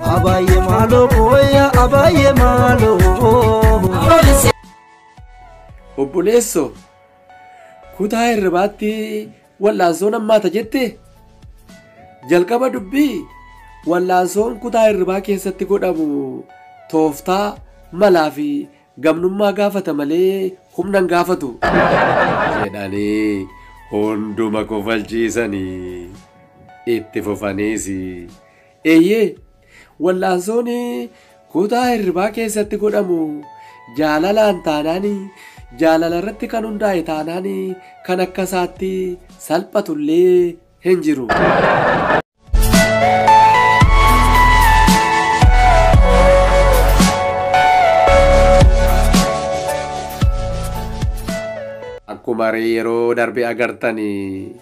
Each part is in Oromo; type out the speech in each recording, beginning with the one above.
Abaye malo boya abaye malo. Obboleesso kutaa hirribaatti wal'aansoon ammaata jette jalqaba dubbii wal'aansoon kutaa hirribaa keessatti godhamu tooftaa malaa fi gamnummaa gaafata malee humna hin gaafatu jedhanii hunduma kofalchiisanii itti fufaniis eeyyee wal'aansoon kutaa hirribaa keessatti godhamu jaalalaan taanaanii jaalala irratti kan hundaa'e taanaanii kan akka isaatti salphatullee hin jiru. Akkuma yeroo darbe agartanii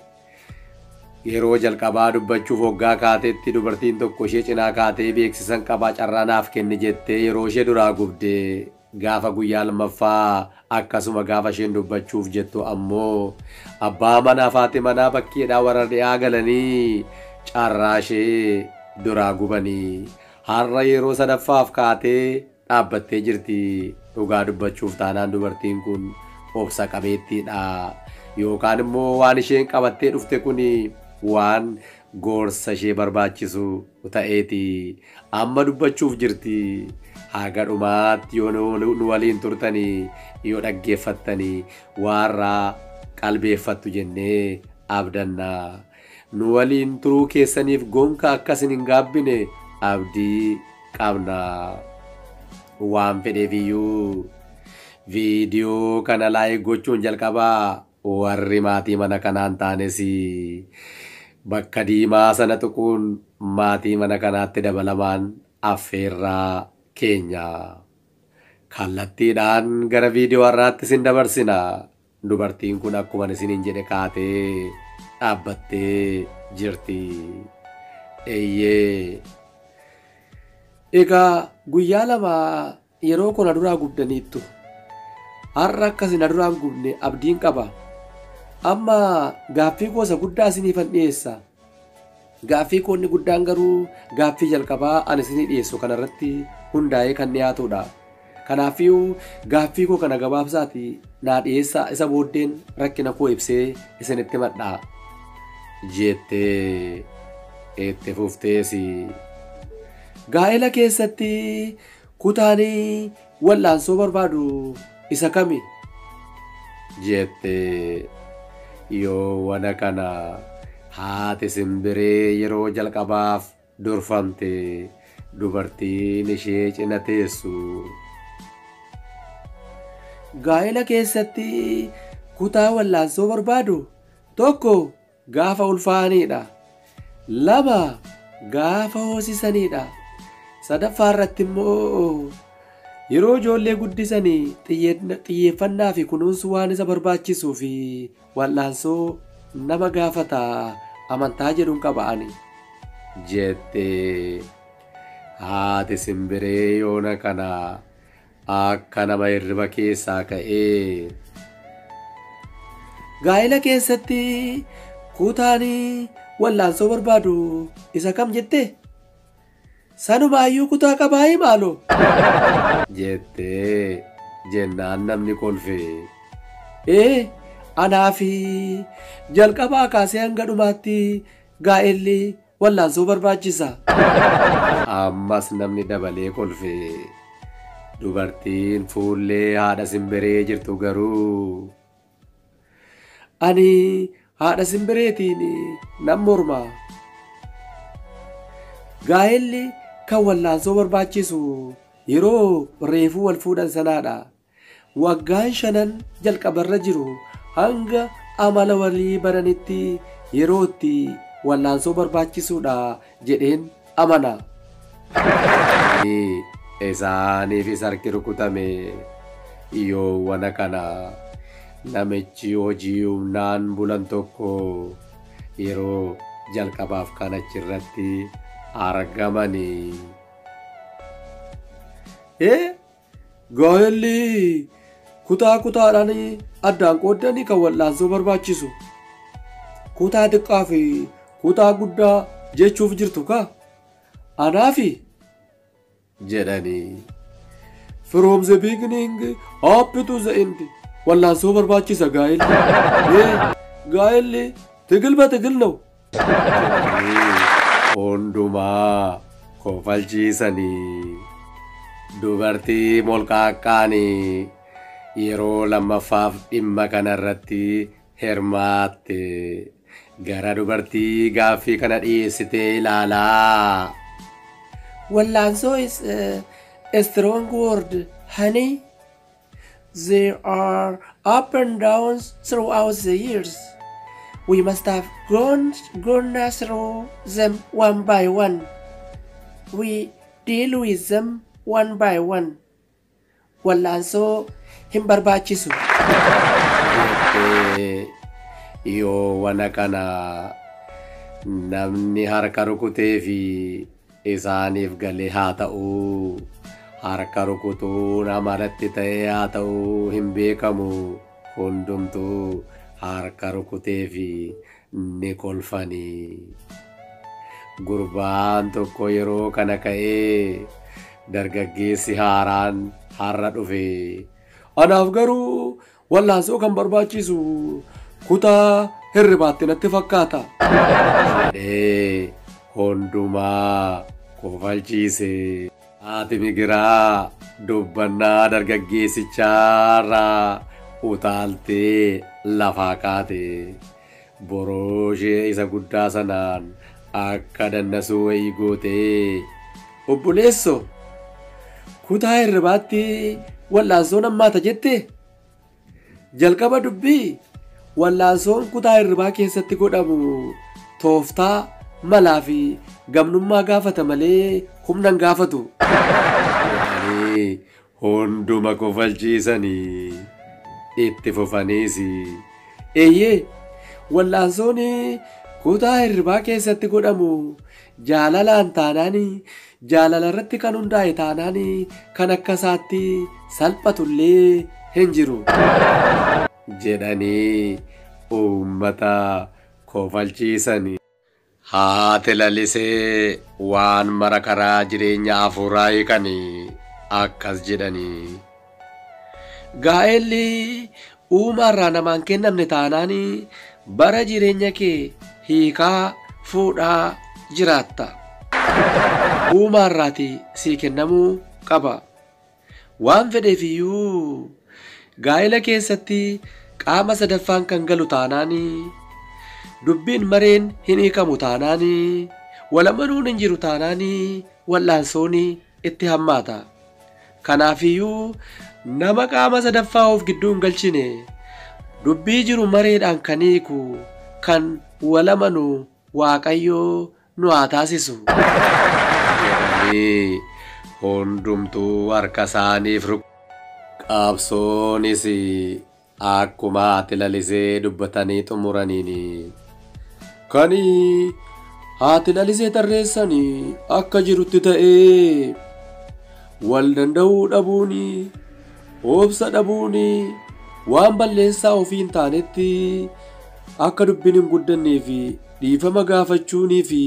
yeroo jalqabaa dubbachuuf hoggaa kaateetti dubartiin tokko ishee cinaa kaatee beeksisan qabaa carraa naaf kenni jettee yeroo ishee duraa gubdee gaafa guyyaa lammaffaa akkasuma gaafa isheen dubbachuuf jettu ammoo abbaa manaa fi manaa bakkeedhaa warra dhiyaa galanii carraa ishee duraa gubanii har'a yeroo sadaffaaf kaatee dhaabbattee jirti. Dhugaa dubbachuuf taanaan dubartiin kun obsa qabeettiidha yookaan immoo waan isheen qabattee dhufte kun waan gorsa ishee barbaachisu ta'eeti amma dubbachuuf jirti. Haga dhumaatti yoo nu waliin turtanii yoo dhaggeeffattanii warra qalbeeffattu jennee abdanna. Nu waliin turuu keessaniif gonka akkasin hin gaabbine abdii qabna. Waan fedheefiyyuu viidiyoo kana laayik gochuun jalqabaa warri maatii mana kanaan taanes bakka diimaa sana tuquun maatii mana kanaatti dabalamaan affeerraa keenya kallattiidhaan gara viidiyoo har'aatti isin dabarsina. Dubartiin kun akkuma isiniin jedhe kaatee dhaabbattee jirti. Eeyyee egaa guyyaa lama yeroo kana duraa gubdaniittu har'a akkasin duraan gubne abdiin qaba. Amma gaaffii gosa guddaa isiniifan dhiyeessa. Gaaffii koonni guddaan garuu gaaffii jalqabaa ani isinii dhiyeessu kanarratti hundaa'ee kan dhiyaatudha. Kanaafiyyuu gaaffii koo kana gabaabsaati naa dhiyeessaa isa booddeen rakkina koo ibsee isinitti madhaa jettee itti fufteesi. Gaa'ela keessatti kutaanii wal'aansoo barbaadu isa kami jettee yoo wana kana haati simbiree yeroo jalqabaaf durfamte dubartiin ishee cina teessu. Gaa'ela keessatti kutaa wal'aansoo barbaadu tokko gaafa ulfaaniidha, lama gaafa hoosisaniidha, sadaffaa irratti immoo yeroo ijoollee guddisanii xiyyeeffannaa fi kunuunsu waan isa barbaachisuu fi wal'aansoo nama gaafata amantaa jedhuun qaba'ani jettee haati simbiree yoona kana akka nama hirriba keessaa ka'ee. Gaa'ela keessatti kutaanii wal'aansoo barbaadu isa kam jette? Sanumaayyuu kutaa qabaayi maaloo jettee jennaan namni kolfe. Anaa fi jalqabaa kaasee hanga dhumaatti gaa'elli wal'aansoo barbaachisa. Ammas namni dabalee kolfe. Dubartiin fuullee haadha simbiree jirtu garuu ani haadha simbireetiin nan morma. Gaa'elli kan wal'aansoo barbaachisu yeroo reefuu wal fuudhan sanaadha. Waggaan 5 jalqabarra jiru hanga amala walii baranitti yeroo itti wal'aansoo barbaachisuudha jedheen amana. Isaaniifis harki rukutame yoo wana kana namichi hojii humnaan bulan tokko yeroo jalqabaaf kan achirratti argamanii. Gaa'elli kutaa kutaadhaan addaan qoodanii kan wal'aansoo barbaachisu kutaa xiqqaa fi kutaa guddaa jechuuf jirtu ka? Anaafi jedhanii. From the beginning up to the end. Wallaansoo barbaachisa gaa'elli. Gaa'elli tigil ba tigil no. Hundumaa kofalchiisanii. Dubartii molqaaqqaanii yeroo lammaffaaf dhimma kanarratti hirmaatte. Gara dubartii gaaffii kana dhiyeessitee ilaalaa. Wallaansoo is a strong word, honey. There are up and downs throughout the years. We must have gone through them one by one. We deal with them one by one. Wallaansoo hin barbaachisu. Yoo wana kana namni harka rukutee fi isaaniif galee haa ta'u. Harka rukutuu namarratti ta'ee haa ta'u hin beekamu. Hundumtuu harka rukutee fi ni kolfanii. Gurbaan tokko yeroo kana ka'ee dargaggeessi haaraan har'a dhufe. Anaaf garuu wallaansoo kan barbaachisu kutaa hirribaatti natti fakkaata. Jedhee hundumaa kofalchiise. Haati migiraa dubbannaa dargaggeessichaarraa utaaltee lafaa kaate. Borooshee isa guddaa sanaan akka dannasuu wayii gootee. Obboleesso kutaa hirribaatti wallaansoon hammaata jette. Jalqaba dubbii wallaansoon kutaa hirribaa keessatti godhamu tooftaa malaa fi gamnummaa gaafata malee humna hin gaafatu. Hunduma kofalchiisanii itti fufaniis. Eeyyee wallaansoon kutaa hirribaa keessatti godhamu jaalalaan taanaan jaalala irratti kan hundaa'e taanaan kan akka isaatti salphatullee hin jiru. Jedhanii uummata kofalchiisanii. Haati lalisee waan mara karaa jireenya hafuuraa hiikanii akkas jedhanii. Gaa'elli uumaarraa namaan kennamne taanaan bara jireenya kee hiikaa fuudhaa jiraatta. Uumaarraati sii kennamuu qaba. Waan fedheefiyyuu gaa'ela keessatti qaama sadaffaan kan galu taanaan dubbiin mareen hin hiikamu taanaan walamanuun hin jiru taanaan wallaansoon itti hammaata. Kanaafiyyuu nama qaama sadaffaa of gidduu hin galchine dubbii jiru mareedhaan kan hiiku kan walamanu Waaqayyoo nu haa taasisu. Hundumtuu harka isaaniif qabsoonis akkuma haati lalisee dubbatanii xumuraniini. Kan haati lalisee tarreessanii akka jirutti ta'ee wal danda'uu dhabuun obsa dhabuun waan balleessaa ofii hin taanetti akka dubbiin hin guddannee fi dhiifama gaafachuunii fi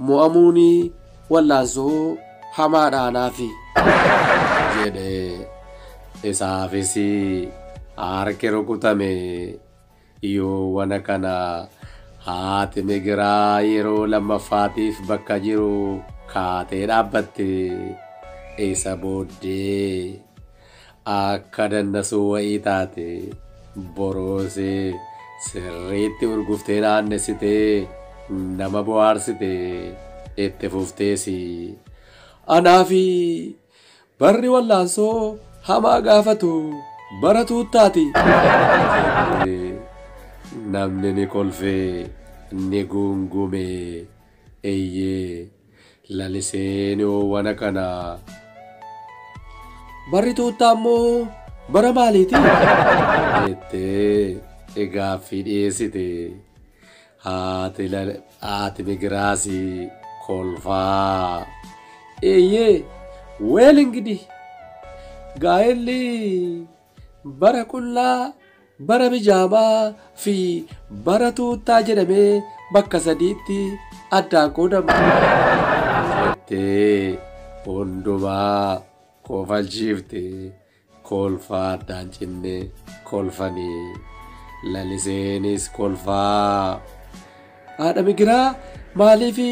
mo'amuun wallaansoo hamaadhaanaafi jedhe. Isaafis harki rukutame. Yoo wana kana haati migiraa yeroo lammaffaatiif bakka jiru kaatee dhaabbatte. Isa booddee akka dannasuu wayii taate boroosee sirriitti urguftee naannessitee nama bohaarsite itti fufteesi. Anaafi barri wallaansoo hamaa gaafatu bara tuuttaati. Namni ni kolfee ni gungume. Eeyyee laliseen wana kana. Barri tuuttaa immoo bara maaliiti? Jettee gaaffii dhiyeessite. Haati migiraasi kolfaa. Eeyyee weel ingidi gaa'elli bara qullaa bara bijaamaa fi bara tuuttaa jedhamee bakka sadiitti addaan qoodama. Jettee hundumaa kofalchiifte kolfaa addaan cinne kolfanii laliseenis kolfaa. Haadha Migiraa maaliifi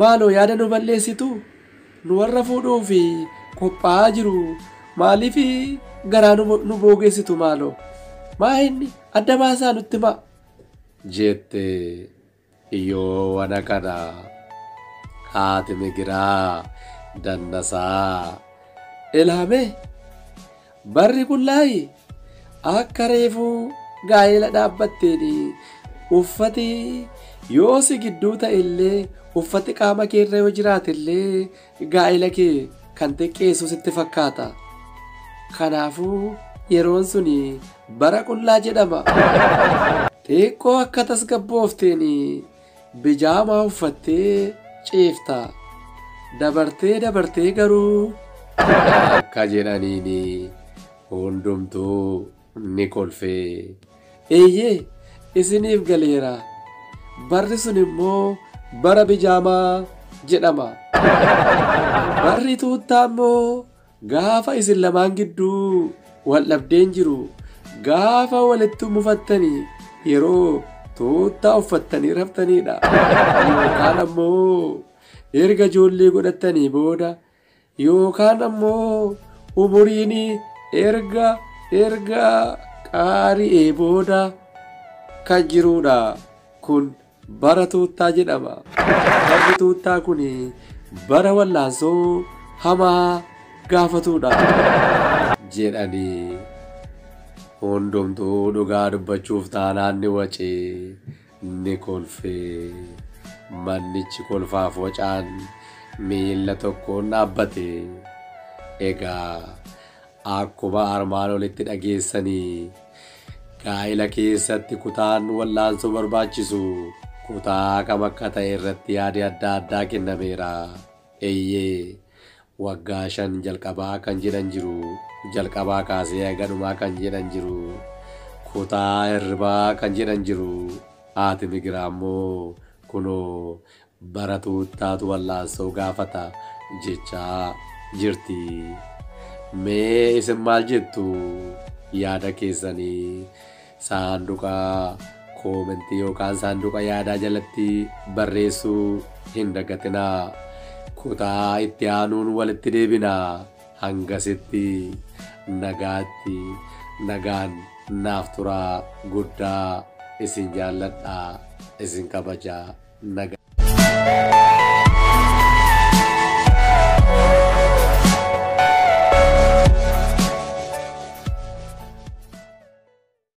maaloo yaada nu balleessitu nu warra fuudhuufi qophaa'aa jiru maaliifi garaa nu boogeessitu maaloo maa inni adda baasaa nutti himaa jette yoo wana kana haati Migiraa dannasaa ilaame barri qullaayi akka reefuu gaa'ela dhaabbatteeni uffati yoo si gidduu ta'ellee uffati qaama keerra yoo jiraatellee gaa'ela kee kan xiqqeessu sitti fakkaata. Kanaafuu yeroon suni bara qullaa jedhama. Xiqqoo akka tasgabboofteeni bijaamaa uffattee ciifta. Dabartee garuu akka jedhaniini hundumtuu ni kolfee. Eeyyee isiniif galeera. Barri sun immoo bara bijaamaa jedhama. Barri tuuttaa immoo gaafa isin lamaan gidduu wal dhabdeen jiru gaafa walitti mufattanii yeroo tuuttaa uffattanii raftaniidha. Yookaan ammoo erga ijoollee godhattanii booda yookaan ammoo umuriin erga qaari'ee booda kan jiruudha. Kun bara tuuttaa jedhama. Barri tuuttaa kun bara wallaansoo hamaa gaafatuudha jedhanii hundumtuu dhugaa dubbachuuf taanaan ni wacee ni kolfee. Mannichi kolfaaf wacaan miilla tokkoon dhaabbate. Egaa akkuma armaan olitti dhageessanii gaa'ela keessatti kutaan wallaansoo barbaachisu kutaa kam akka ta'e irratti yaadi adda addaa kennameera. Eeyyee waggaa 5 jalqabaa kan jedhan jiru, jalqabaa kaasee haga dhumaa kan jedhan jiru, kutaa hirribaa kan jedhan jiru. Haati Migiraa immoo kunoo bara tuuttaatu wallaansoo gaafata jechaa jirti. Mee isin maal jettu? Yaada keessanii saanduqa koomentii yookaan saanduqa yaadaa jalatti barreessuu hin dagatinaa. Kutaa itti aanuun walitti deebinaa. Hangasitti nagaatti nagaan naaf turaa. Guddaa isin jaalladhaa, isin kabajaa. Nagaa.